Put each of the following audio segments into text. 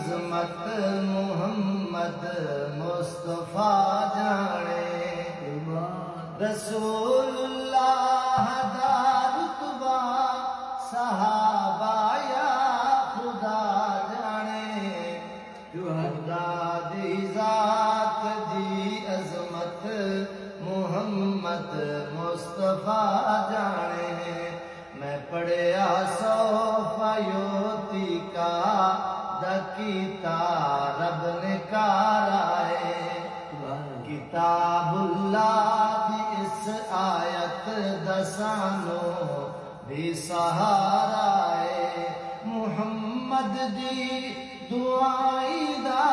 عظمت محمد مصطفیٰ جانے رسول اللہ دا رتبہ صحابہ یا خدا جانے خدا دی ذات دی عظمت محمد مصطفیٰ جانے میں پڑھیا سوف یوتی کا دکیتا رب نے کارائے کتاب اللہ دی اس آیت دسانو بھی سہارا ہے محمد دی دعائی دا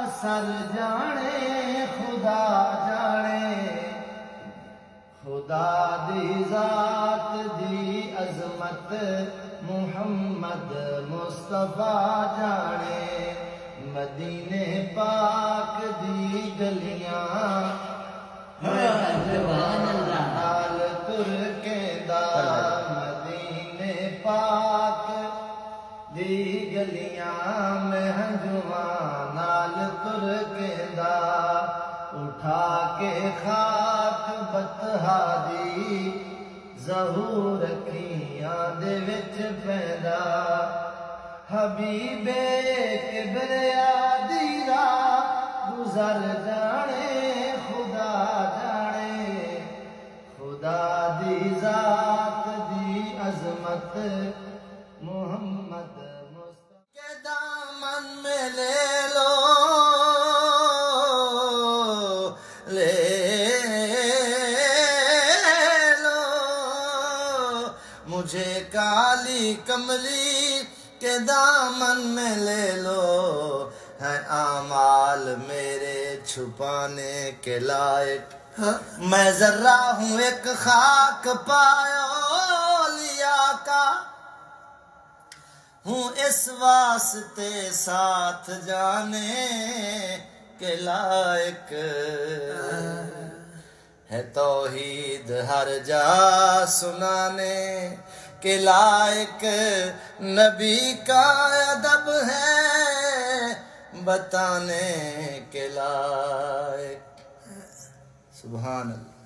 اثر جانے خدا جانے خدا دی ذات دی عظمت محمد مصطفیٰ جانے مدینے پاک دی گلیاں نال تر کے دا مدینے پاک دی گلیاں میں ہنجواں نال تر کے دا اٹھا کے خاک بتہا دی ظہور کھیاں دے وچ پیدا حبیب کبریا دی راہ گزر جانے خدا جانے خدا دی ذات دی عظمت محمد مصطفیٰ کے دامن میں لے لو مجھے کالی کملی کے دامن میں لے لو ہے اعمال میرے چھپانے کے لائق میں ذرہ ہوں ایک خاک پایو لیا کا ہوں اس واسطے ساتھ جانے کے لائق ہے توحید ہر جا سنانے کے لائق نبی کا ادب ہے بتانے کے لائق سبحان اللہ